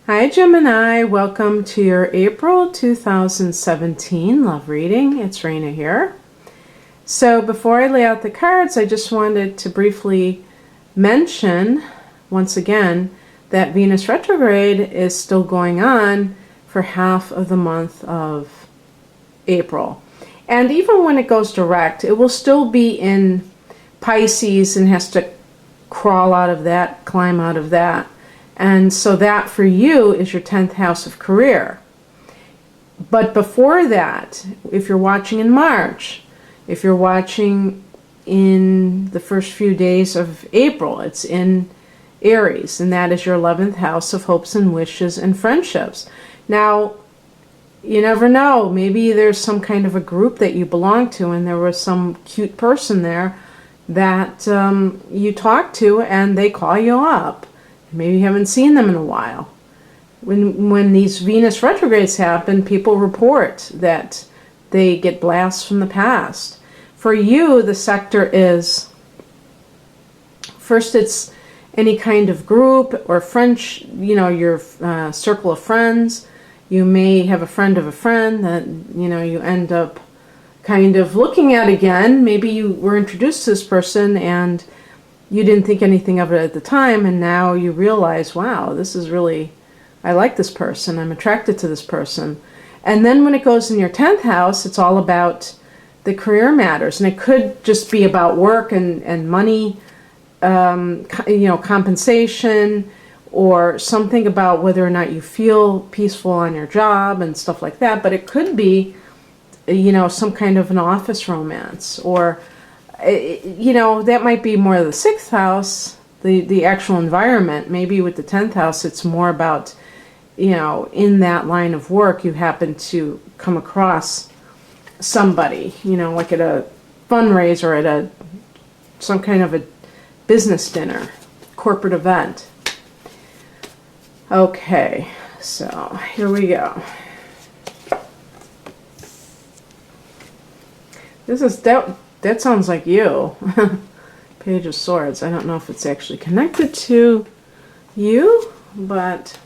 Hi Gemini, welcome to your April 2017 love reading. It's Raina here. So before I lay out the cards, I just wanted to briefly mention once again that Venus retrograde is still going on for half of the month of April. And even when it goes direct, it will still be in Pisces and has to crawl out of that, climb out of that. And so that for you is your 10th house of career. But before that, if you're watching in March, if you're watching in the first few days of April, it's in Aries, and that is your 11th house of hopes and wishes and friendships. Now, you never know. Maybe there's some kind of a group that you belong to, and there was some cute person there that you talk to, and they call you up. Maybe you haven't seen them in a while. When these Venus retrogrades happen, people report that they get blasts from the past. For you, the sector is, first it's any kind of group or French, your circle of friends. You may have a friend of a friend that, you end up kind of looking at again. Maybe you were introduced to this person and you didn't think anything of it at the time, and now you realize, wow, this is really, I like this person, I'm attracted to this person. And then when it goes in your 10th house, it's all about the career matters, and it could just be about work and money, compensation, or something about whether or not you feel peaceful on your job and stuff like that. But it could be, some kind of an office romance, or that might be more of the 6th house, the actual environment. Maybe with the 10th house, it's more about, in that line of work, you happen to come across somebody, like at a fundraiser, at some kind of a business dinner, corporate event. Okay, so here we go. That sounds like you. Page of Swords. I don't know if it's actually connected to you, but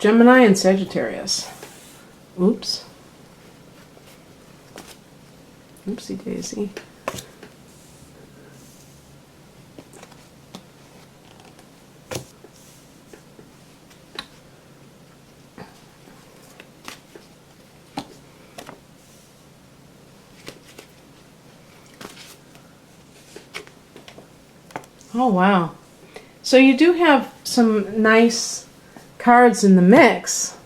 Gemini and Sagittarius. Oops. Oopsie daisy. Oh, wow. So you do have some nice cards in the mix.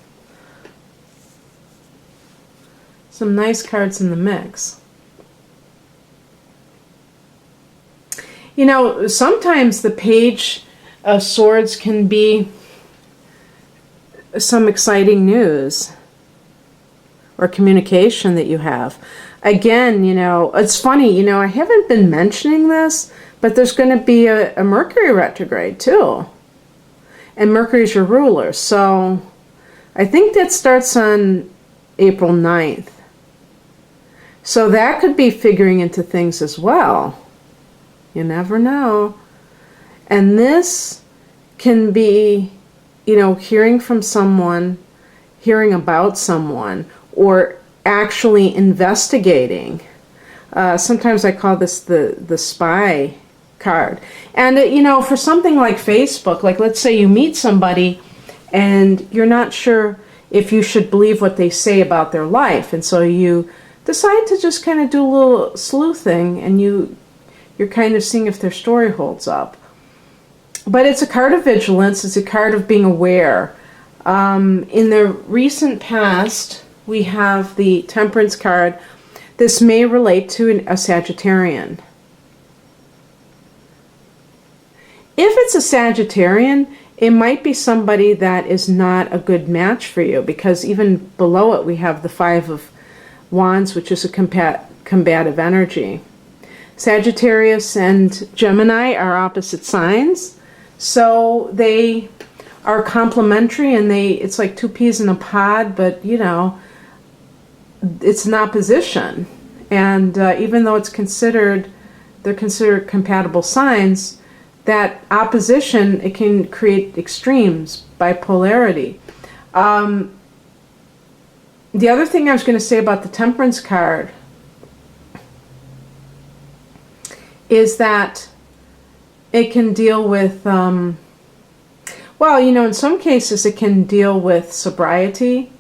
Some nice cards in the mix. Sometimes the Page of Swords can be some exciting news or communication that you have. Again, it's funny, I haven't been mentioning this, but there's going to be a Mercury retrograde too. And Mercury's your ruler. So I think that starts on April 9th. So that could be figuring into things as well. You never know. And this can be, hearing from someone, hearing about someone, or actually investigating. Sometimes I call this the spy card. And for something like Facebook, like let's say you meet somebody and you're not sure if you should believe what they say about their life, and so you decide to just kind of do a little sleuthing, and you're kind of seeing if their story holds up. But it's a card of vigilance. It's a card of being aware. In the recent past, we have the Temperance card. This may relate to a Sagittarian. If it's a Sagittarian, it might be somebody that is not a good match for you, because even below it we have the Five of Wands, which is a combative energy. Sagittarius and Gemini are opposite signs, so they are complementary, and it's like two peas in a pod, but it's an opposition. And even though they're considered compatible signs, that opposition, it can create extremes, bipolarity. The other thing I was going to say about the Temperance card is that it can deal with, well, you know, in some cases it can deal with sobriety.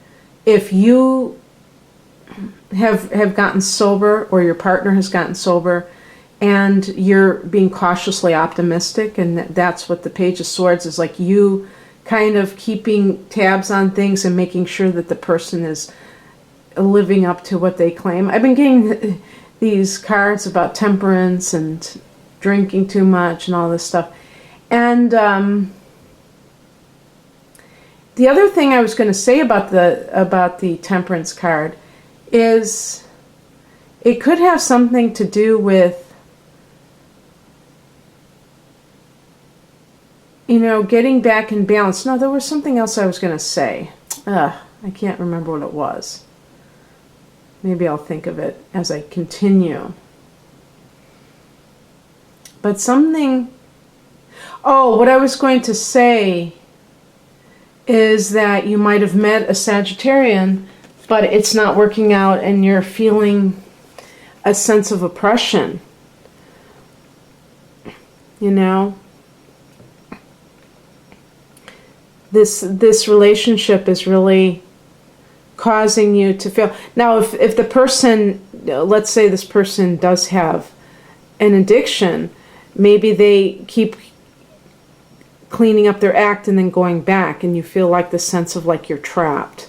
If you have gotten sober, or your partner has gotten sober, and you're being cautiously optimistic, and that's what the Page of Swords is like, you kind of keeping tabs on things and making sure that the person is living up to what they claim. I've been getting these cards about temperance and drinking too much and all this stuff. And the other thing I was going to say about the Temperance card is it could have something to do with, you know, getting back in balance. No, there was something else I was going to say. I can't remember what it was. Maybe I'll think of it as I continue. But something... Oh, what I was going to say is that you might have met a Sagittarian, but it's not working out and you're feeling a sense of oppression. You know? This relationship is really causing you to feel... Now, if the person, let's say this person does have an addiction, maybe they keep cleaning up their act and then going back, and you feel like the sense of like you're trapped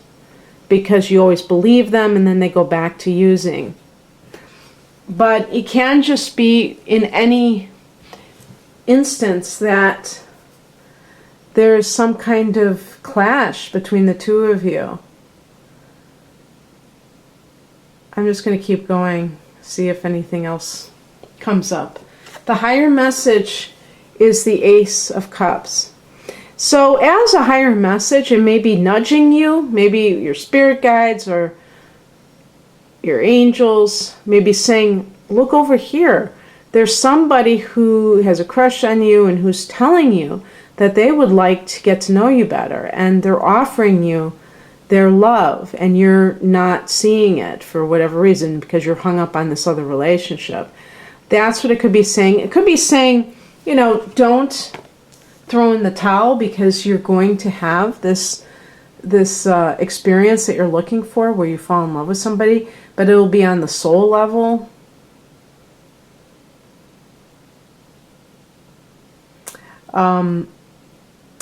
because you always believe them and then they go back to using. But it can just be in any instance that there's some kind of clash between the two of you. I'm just going to keep going, see if anything else comes up. The higher message is the Ace of Cups. So as a higher message, it may be nudging you, maybe your spirit guides or your angels, maybe saying, look over here. There's somebody who has a crush on you and who's telling you that they would like to get to know you better, and they're offering you their love, and you're not seeing it for whatever reason because you're hung up on this other relationship. That's what it could be saying. It could be saying, you know, don't throw in the towel because you're going to have this experience that you're looking for where you fall in love with somebody, but it'll be on the soul level.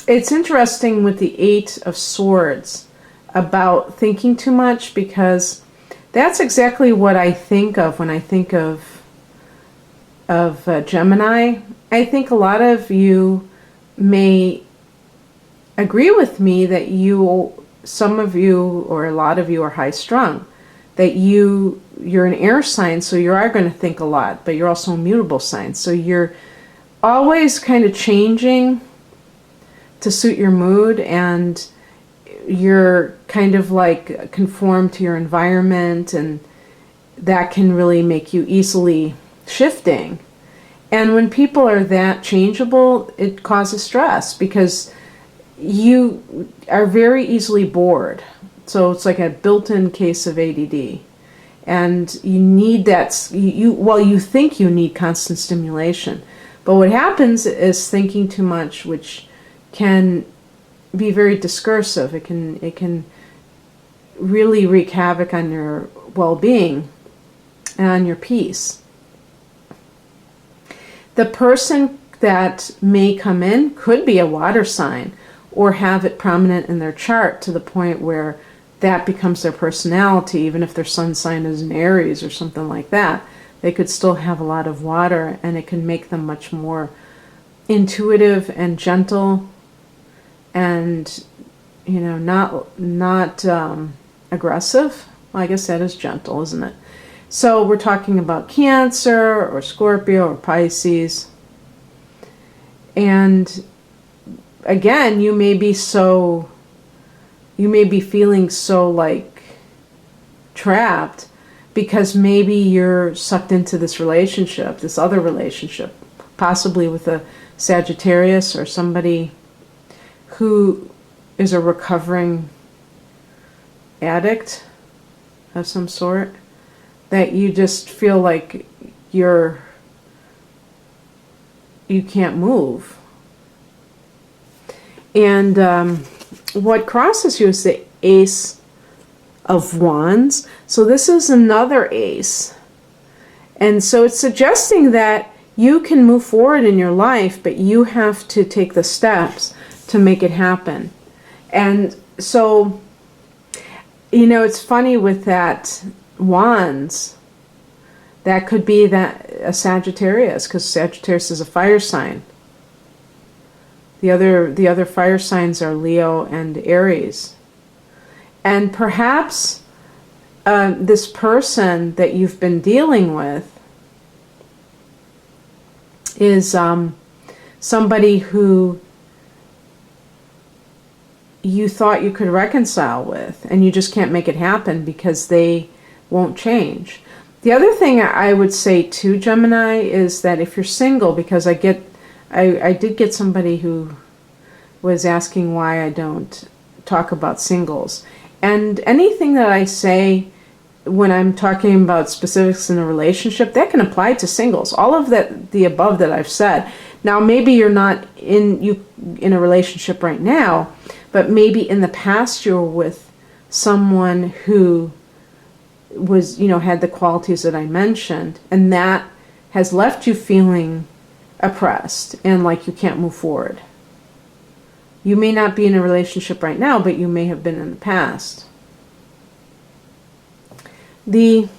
It's interesting with the Eight of Swords about thinking too much, because that's exactly what I think of when I think of Gemini. I think a lot of you may agree with me that some of you or a lot of you are high strung, that you're an air sign, so you are going to think a lot, but you're also a mutable sign, so you're always kind of changing to suit your mood, and you're kind of like conform to your environment, and that can really make you easily shifting. And when people are that changeable, it causes stress because you are very easily bored. So it's like a built-in case of ADD. And you need that, you think you need constant stimulation. But what happens is thinking too much, which can be very discursive. It can really wreak havoc on your well-being and on your peace. The person that may come in could be a water sign or have it prominent in their chart to the point where that becomes their personality, even if their sun sign is in Aries or something like that. They could still have a lot of water, and it can make them much more intuitive and gentle, and not aggressive. Well, I guess that is gentle, isn't it? So we're talking about Cancer or Scorpio or Pisces. And again, you may be feeling so like trapped because maybe you're sucked into this relationship, this other relationship, possibly with a Sagittarius or somebody who is a recovering addict of some sort, that you just feel like you can't move. And what crosses you is the Ace of Wands. So this is another ace. And so it's suggesting that you can move forward in your life, but you have to take the steps to make it happen. And so, you know, it's funny with that Wands, that could be that a Sagittarius, because Sagittarius is a fire sign. The other fire signs are Leo and Aries. And perhaps this person that you've been dealing with is somebody who you thought you could reconcile with, and you just can't make it happen because they won't change. The other thing I would say to Gemini is that if you're single, because I did get somebody who was asking why I don't talk about singles. And anything that I say when I'm talking about specifics in a relationship, that can apply to singles. All of the above that I've said. Now, maybe you're not in a relationship right now, but maybe in the past you were with someone who was, had the qualities that I mentioned, and that has left you feeling oppressed and like you can't move forward. You may not be in a relationship right now, but you may have been in the past. The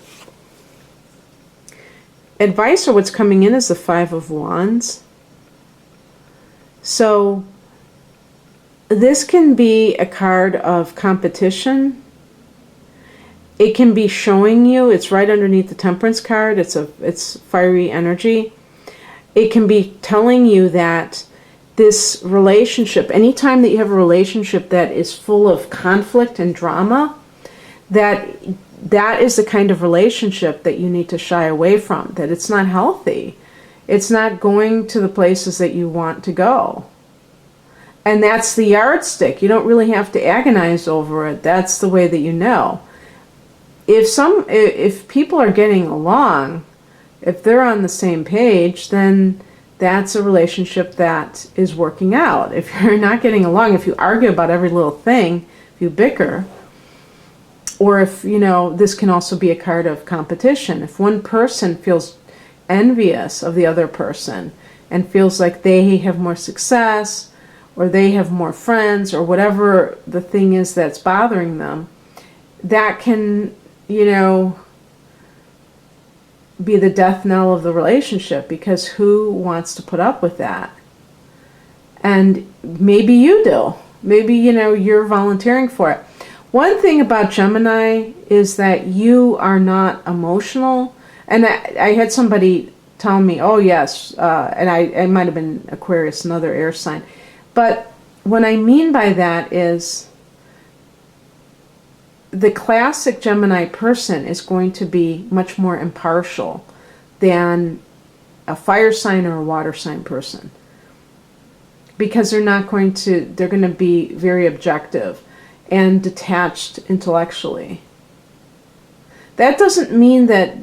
advice, or what's coming in, is the Five of Wands. So this can be a card of competition. It can be showing you, it's right underneath the Temperance card, it's fiery energy. It can be telling you that this relationship, anytime that you have a relationship that is full of conflict and drama, that is the kind of relationship that you need to shy away from, that it's not healthy. It's not going to the places that you want to go. And that's the yardstick. You don't really have to agonize over it. That's the way that you know. If people are getting along, if they're on the same page, then that's a relationship that is working out. If you're not getting along, if you argue about every little thing, if you bicker, or if, this can also be a card of competition. If one person feels envious of the other person and feels like they have more success, or they have more friends, or whatever the thing is that's bothering them, that can, be the death knell of the relationship, because who wants to put up with that? And maybe you do. Maybe, you're volunteering for it. One thing about Gemini is that you are not emotional. And I had somebody tell me, oh yes, and I might have been Aquarius, another air sign. But what I mean by that is the classic Gemini person is going to be much more impartial than a fire sign or a water sign person, because they're going to be very objective and detached intellectually. That doesn't mean that,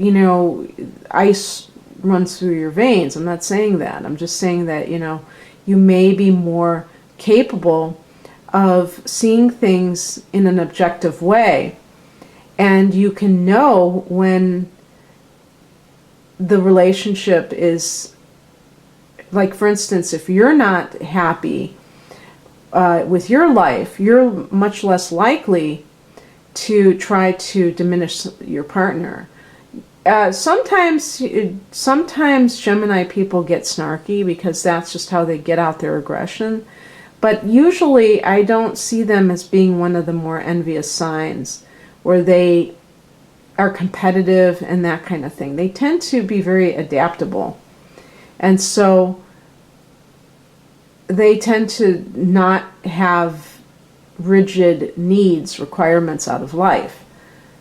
ice runs through your veins. I'm not saying that. I'm just saying that, you may be more capable of seeing things in an objective way, and you can know when the relationship is, like, for instance, if you're not happy with your life, you're much less likely to try to diminish your partner. Sometimes Gemini people get snarky because that's just how they get out their aggression. But usually I don't see them as being one of the more envious signs where they are competitive and that kind of thing. They tend to be very adaptable. And so they tend to not have rigid needs, requirements out of life.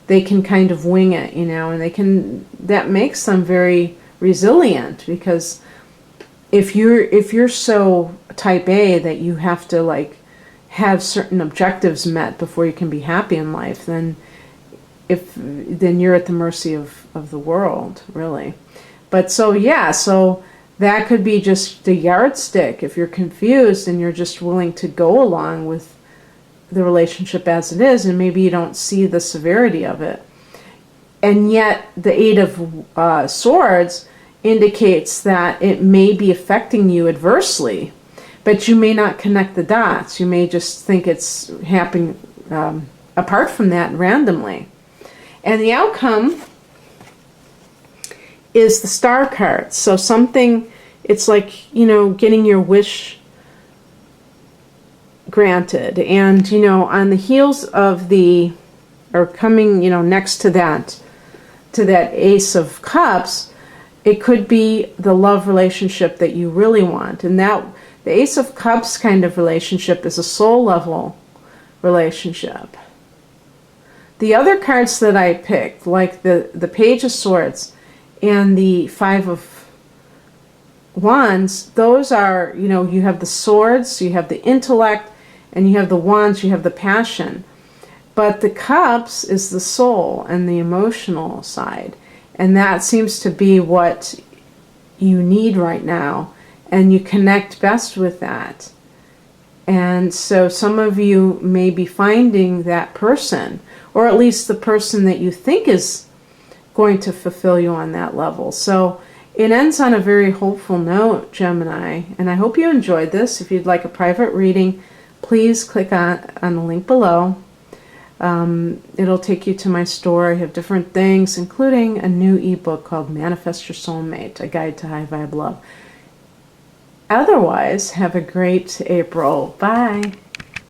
They can kind of wing it, and that makes them very resilient, because if you're so type A that you have to like have certain objectives met before you can be happy in life, then you're at the mercy of the world, really. But so yeah, so that could be just a yardstick if you're confused and you're just willing to go along with the relationship as it is, and maybe you don't see the severity of it. And yet the Eight of Swords indicates that it may be affecting you adversely, but you may not connect the dots. You may just think it's happening apart from that randomly. And the outcome is the Star card. So something, it's like, you know, getting your wish granted. And, you know, on the heels of or coming, you know, next to that Ace of Cups, it could be the love relationship that you really want. And that the Ace of Cups kind of relationship is a soul level relationship. The other cards that I picked, like the Page of Swords and the Five of Wands, those are, you know, you have the swords, you have the intellect, and you have the wands, you have the passion. But the cups is the soul and the emotional side. And that seems to be what you need right now. And you connect best with that. And so some of you may be finding that person, or at least the person that you think is going to fulfill you on that level. So it ends on a very hopeful note, Gemini. And I hope you enjoyed this. If you'd like a private reading, please click on the link below. It'll take you to my store. I have different things, including a new ebook called Manifest Your Soulmate, a guide to high vibe love. Otherwise, have a great April. Bye.